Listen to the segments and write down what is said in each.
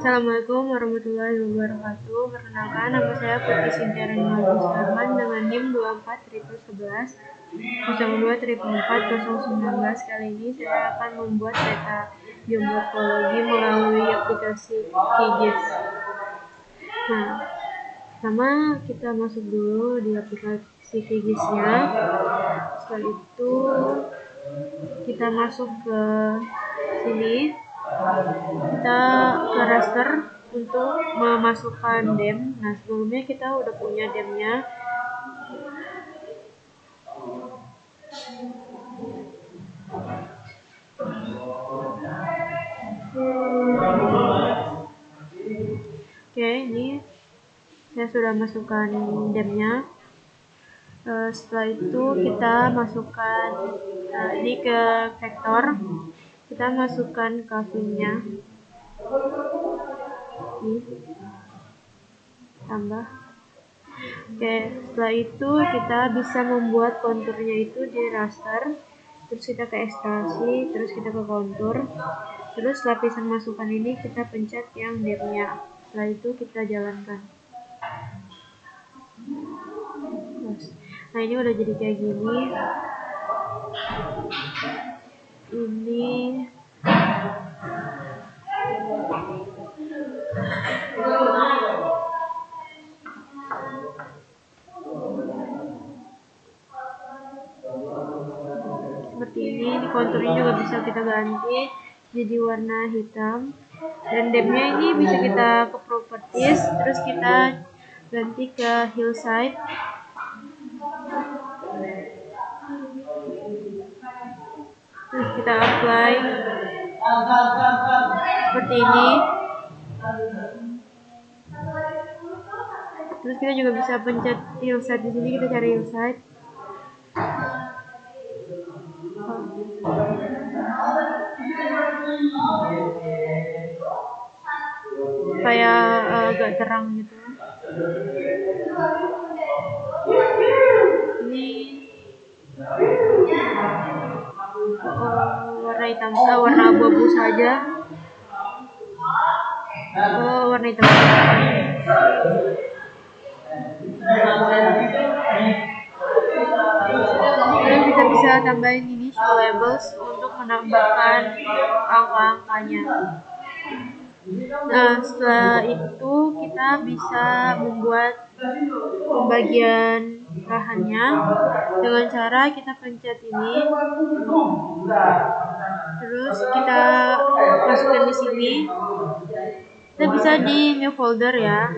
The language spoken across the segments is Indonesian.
Assalamualaikum warahmatullahi wabarakatuh. Perkenalkan, nama saya Putri Sintia Renaldi Sarman dengan NIM 24.11 02.4.019. Kali ini saya akan membuat peta geomorfologi melalui aplikasi QGIS. Nah, pertama kita masuk dulu di aplikasi QGIS-nya. Setelah itu kita masuk ke sini. Kita ke raster untuk memasukkan dem. Nah, sebelumnya kita udah punya demnya. Oke, ini saya sudah masukkan demnya. Setelah itu kita masukkan ini ke vektor. Kita masukkan kavingnya. Tambah. Oke, setelah itu kita bisa membuat konturnya itu di raster. Terus kita ke ekstraksi, terus kita ke kontur. Terus lapisan masukan ini kita pencet yang demnya. Setelah itu kita jalankan. Nah, ini udah jadi kayak gini. Ini seperti ini konturnya juga bisa kita ganti jadi warna hitam, dan demnya ini bisa kita ke properties, terus kita ganti ke hillside. Terus kita apply seperti ini. Terus kita juga bisa pencet hillside di sini, kita cari hillside. Supaya agak terang gitu. Ini warna hitam, warna abu-abu saja. Warna hitam. Dan kita bisa tambahin ini show labels untuk menambahkan angka-angkanya. Nah, setelah itu kita bisa membuat pembagian lahannya dengan cara kita pencet ini, terus kita masukkan di sini. Kita bisa di new folder ya.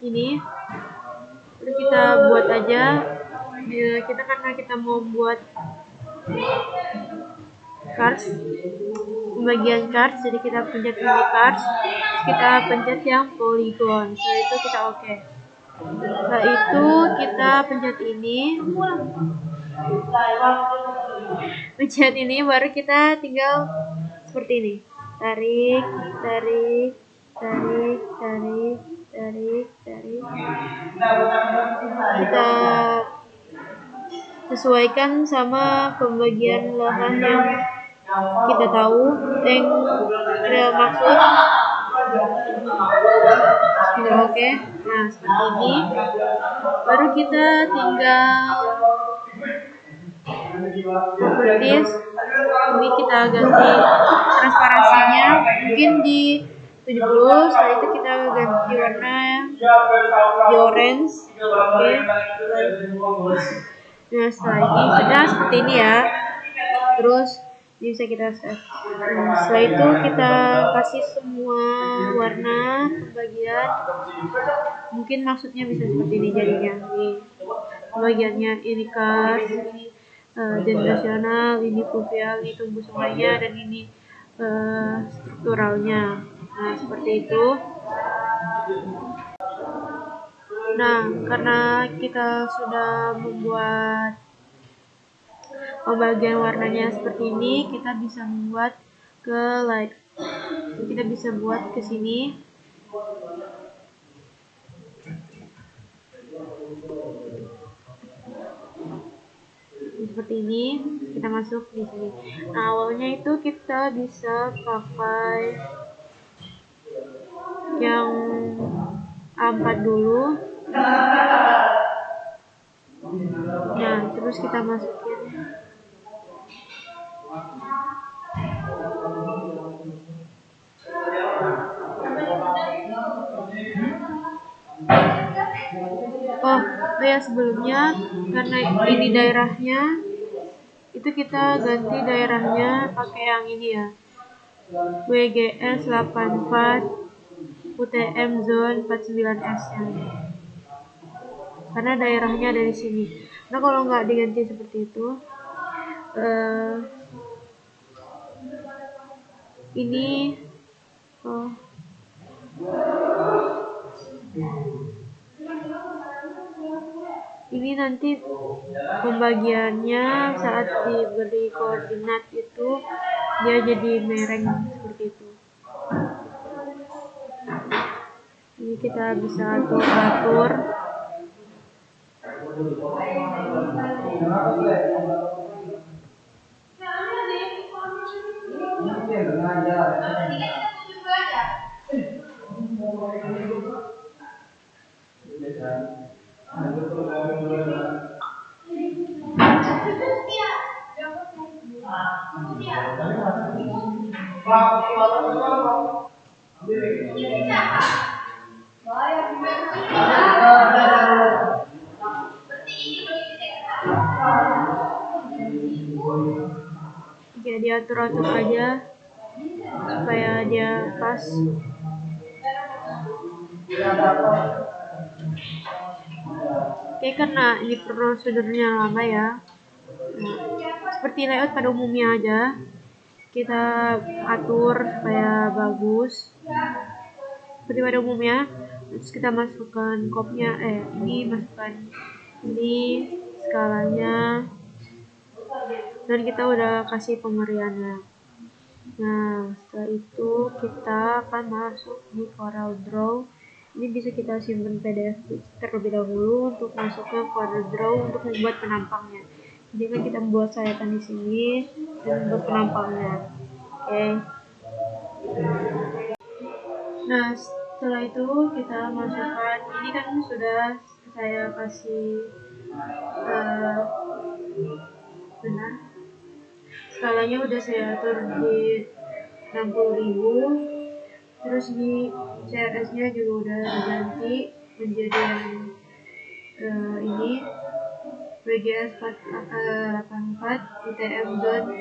Ini terus kita buat aja. Karena kita mau buat cards, pembagian cards, jadi kita pencet ini cards, kita pencet yang polygon. Setelah itu kita oke. Setelah itu kita pencet ini, baru kita tinggal seperti ini, tarik. Kita sesuaikan sama pembagian lahan yang kita tahu, yang kita maksud. Kita oke. Nah, seperti ini. Baru kita tinggal properties. Ini kita ganti transparansinya mungkin di 70. Setelah itu kita ganti warna di orange. Oke. Nah, setelah ini sudah seperti ini ya. Terus ini bisa kita set. Setelah itu kita kasih semua warna pembagian. Mungkin maksudnya bisa seperti ini jadinya. Ini pembagiannya, ini kas, ini generasional, ini fluvial, ini tumbuh sungainya, dan ini strukturalnya. Nah, seperti itu. Nah, karena kita sudah membuat pembagian warnanya seperti ini, kita bisa membuat ke light. Kita bisa buat ke sini. seperti ini, kita masuk di sini. Nah, awalnya itu kita bisa pakai yang A4 dulu. Nah, terus kita masukin oh ya, sebelumnya karena ini daerahnya, itu kita ganti daerahnya pakai yang ini ya, WGS 84 UTM Zone 49S ya, karena daerahnya ada di sini. Nah, kalau nggak diganti seperti itu, ini ini nanti pembagiannya saat diberi koordinat itu dia jadi mereng seperti itu. Ini kita bisa atur. Oke, diatur-atur aja supaya dia pas. Oke, karena ini prosedurnya lama ya, seperti layout pada umumnya aja, kita atur supaya bagus seperti pada umumnya. Terus kita masukkan kopnya, ini masukkan ini skalanya, dan kita udah kasih pengeriannya. Nah, setelah itu kita akan masuk di Corel Draw. Ini bisa kita simpan PDF terlebih dahulu untuk masuk ke Corel Draw untuk membuat penampangnya. Jadi kan kita membuat sayatan di sini dan membuat penampangnya. Oke. Nah, setelah itu kita masukkan, ini kan sudah saya kasih benar, skalanya udah saya atur di 60.000. Terus di CRS nya juga udah diganti menjadi yang ini WGS 84 UTM Zone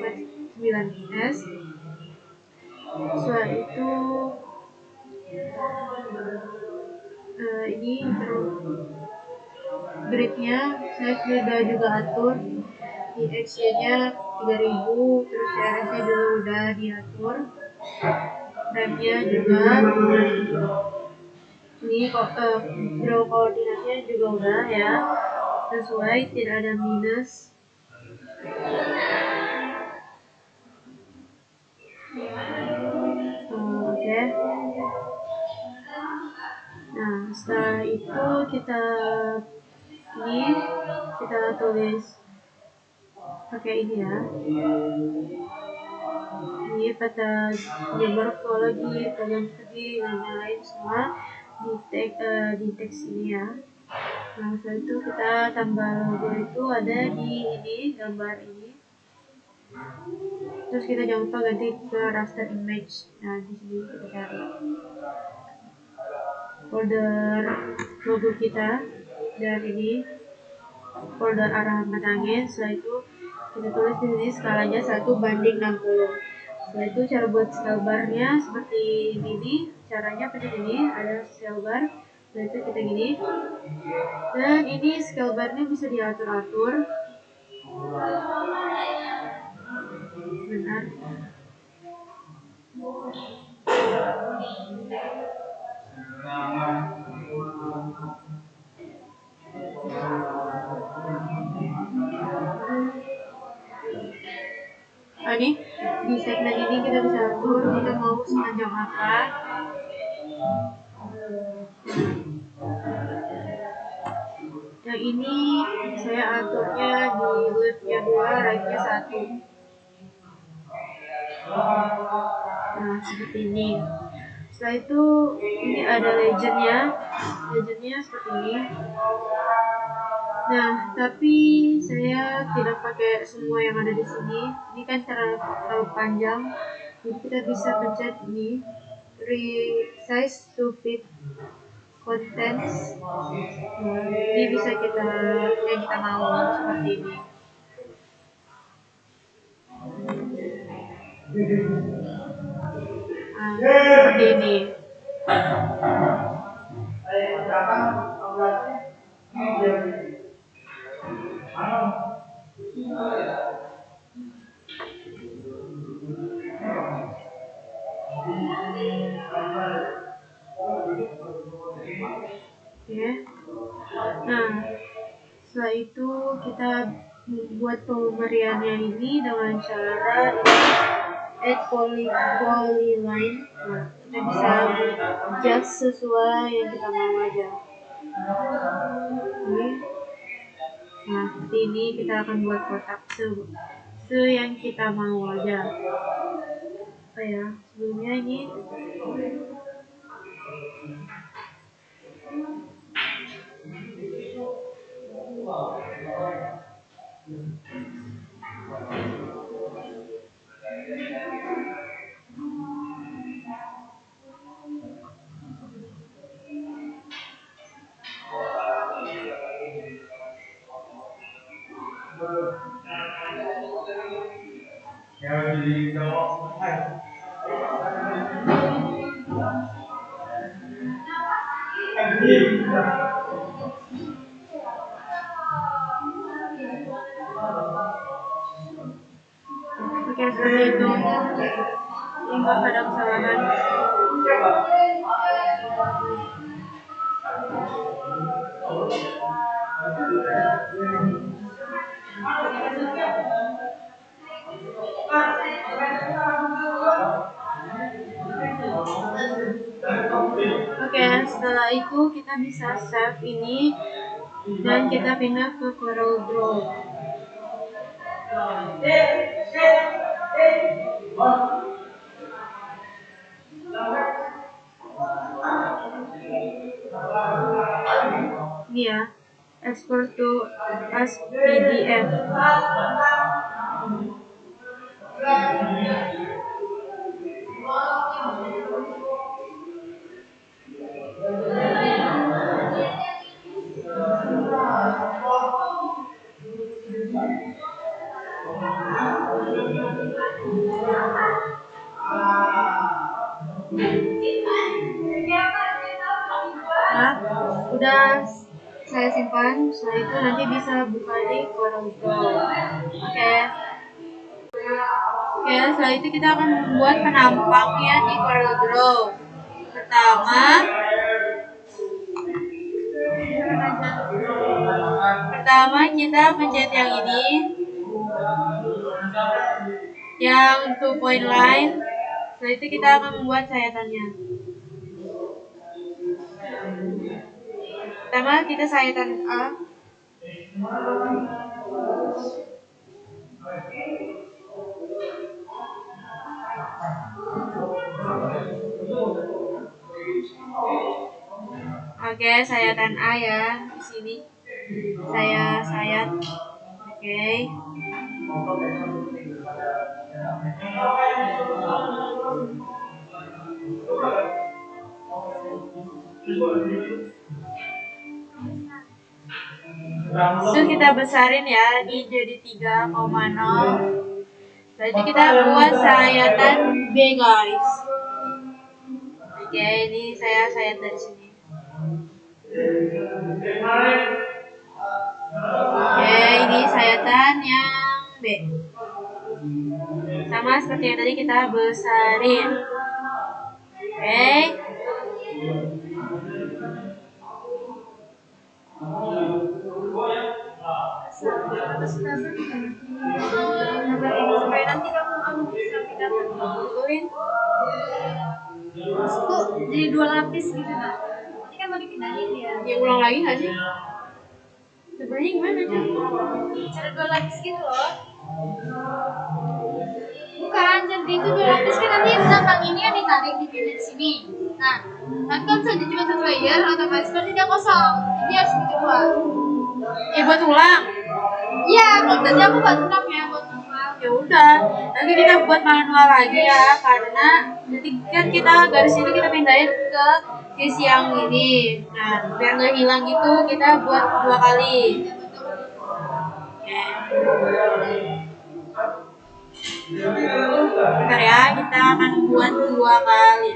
49S. Setelah itu ini gridnya saya sudah juga atur, di XY nya 3000, terus CRS nya juga udah diatur, RAM-nya juga, ini draw koordinatnya juga udah ya, sesuai, tidak ada minus. Oke. Nah, setelah itu kita tulis pakai ini ya, ini pada morfologi, kalian studi dan lain semua di teks ini ya. Nah, setelah itu kita tambah logo, itu ada di ini gambar ini. Terus kita jangan lupa ganti ke raster image. Nah, di sini kita cari folder logo kita, dan ini folder arahan mata angin. Setelah itu kita tulis di sini skalanya 1:60. Setelah itu cara buat scale bar-nya seperti ini. Caranya seperti ini, ada scale bar. Setelah itu kita gini. Dan ini scale bar-nya bisa diatur-atur. Benar. Nah, ini di segmen ini kita bisa atur kita mau sepanjang apa. Nah, Yang ini saya aturnya di left-nya 2, right-nya 1. Nah, seperti ini. Setelah itu ini ada legendnya seperti ini. Nah, tapi saya tidak pakai semua yang ada di sini. Ini kan terlalu panjang. Jadi kita bisa pencet ini, resize to fit contents. Nah, ini bisa yang kita mau seperti ini. Nah, seperti ini. Oke. Nah, setelah itu kita buat pemberiannya ini dengan cara add polyline. Nah, kita bisa adjust sesuai yang kita mau aja. Ini. Nah, seperti ini kita akan buat kotak yang kita mau aja. Oh ya, sebelumnya ini oke, seperti itu. Ini nggak ada kesalahan. Oke, setelah itu kita bisa save ini dan kita pindah ke Corel Draw. Ini ya, export to as PDF. Nah, udah saya simpan. Setelah itu nanti bisa buka di Corel Draw. Oke. Oke, setelah itu kita akan membuat penampaknya di Corel Draw. Pertama kita pencet yang ini, yang 2 point line. Setelah itu kita akan membuat sayatannya. Pertama kita sayatan A. Oke, sayatan A ya di sini. Saya sayat. Oke. Terus kita besarin ya, ini jadi 3,0. Setelah itu kita buat sayatan B, guys. Oke, ini saya sayat dari sini. Oke, ini sayatan yang B. Sama seperti yang tadi kita besarin. Oke. Supaya nanti kamu bisa pindahkan betulin. Tuh jadi 2 lapis gitu, Kak. Nanti kan mau dipindahin ya. Ya ulang lagi nggak sih? Sebenarnya gimana tuh? Cara 2 lapis gitu loh. Bukan, jadi itu 2 lapis kan nanti belakang ini kan ditarik di sini. Nah, tapi kalau misalnya cuma 1 layer, otomatis nanti dia kosong. Jadi harus bikin 2. Buat ulang. Iya, kalau tadi aku buat ulang ya, buat manual. Ya udah, nanti kita buat manual lagi ya, karena nanti kan kita garis ini kita pindahin ke sisi yang ini. Nah, biar nggak hilang gitu, kita buat 2 kali. Bentar ya, kita akan buat 2 kali.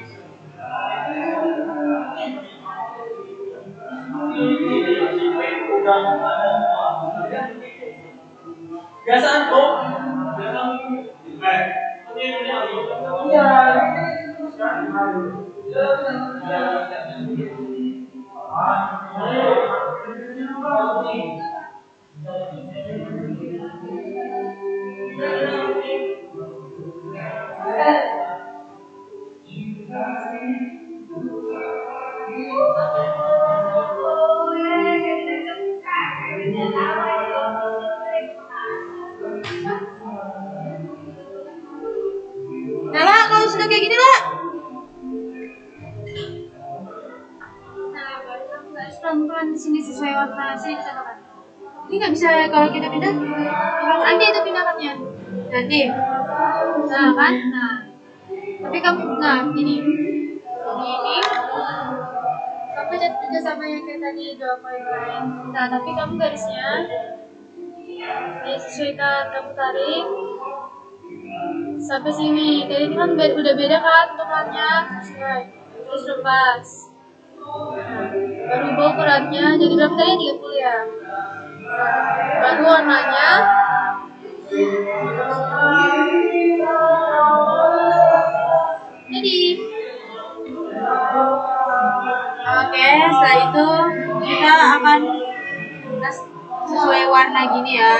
Biasaan po. Nela, kalau sudah kayak gini lah. Nah, baru kamu garis pelan-pelan di sini sesuai warna sini disatukan. Ini nggak bisa kalau kita pindah. Nanti itu pindahkannya. Nanti. Nah kan, nah. Tapi kamu, nah gini. Ini. Kamu juga sama yang kayak tadi 2 poin lain. Nah, tapi kamu garisnya sesuaikan, kamu tarik sampai sini. Dari ini kan udah beda kan ukurannya, sesuai. Terus lepas. Nah, baru bawa ukurannya, jadi berapa tadi 30 ya. Baru warnanya. Jadi. Oke, setelah itu kita akan sesuai warna gini ya.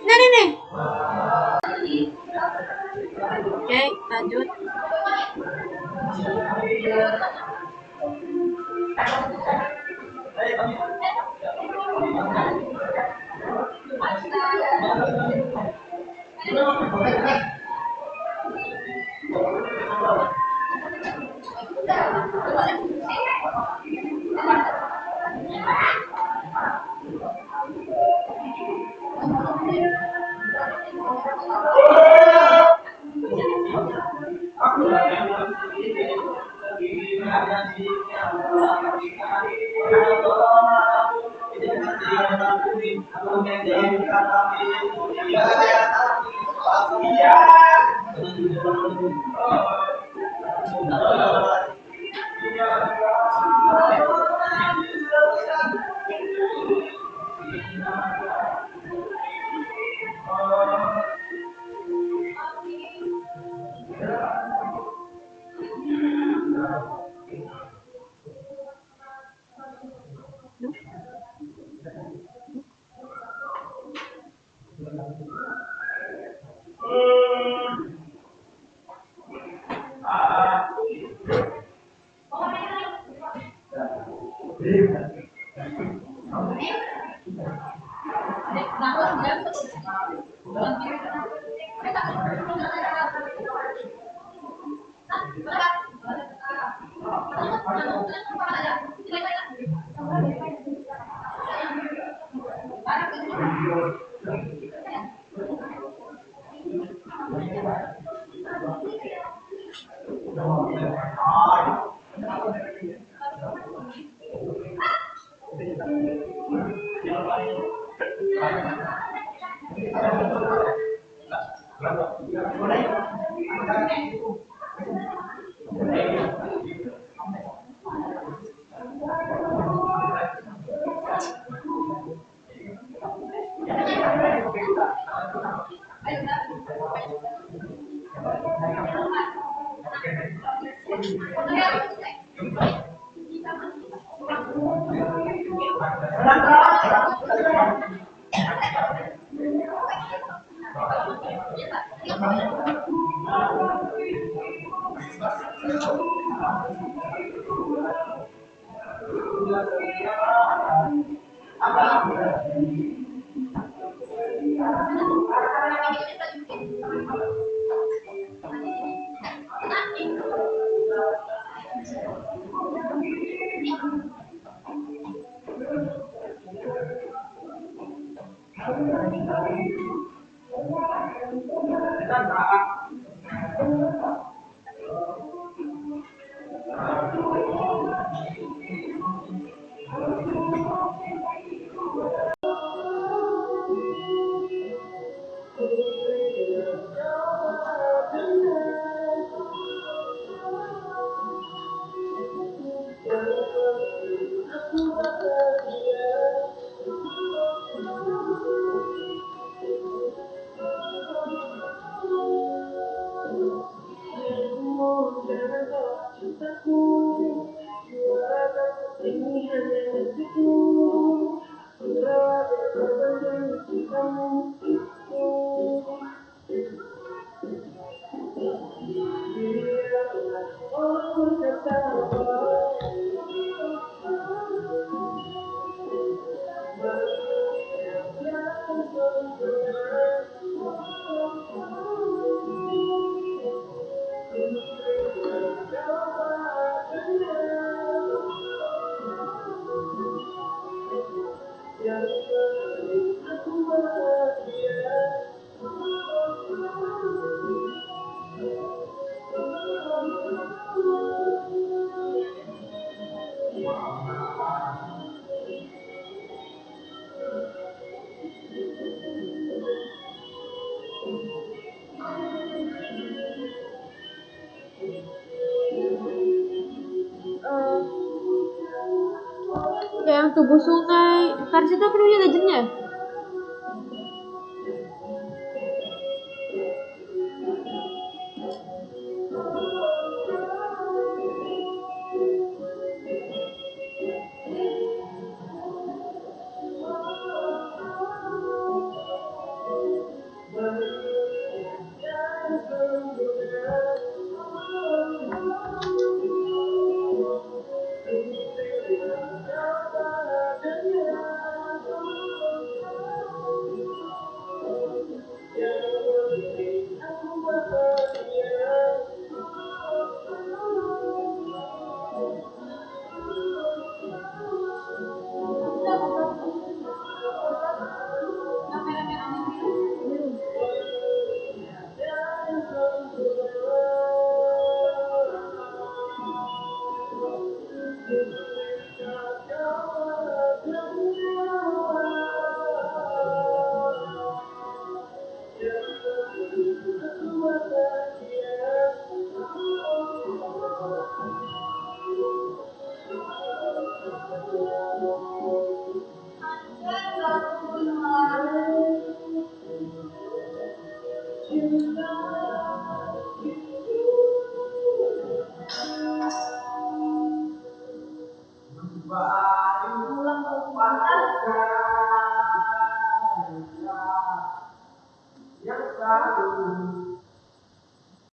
Nah, nih. Oke, lanjut. Yang tubuh sungai. Kars itu apa namanya legendnya?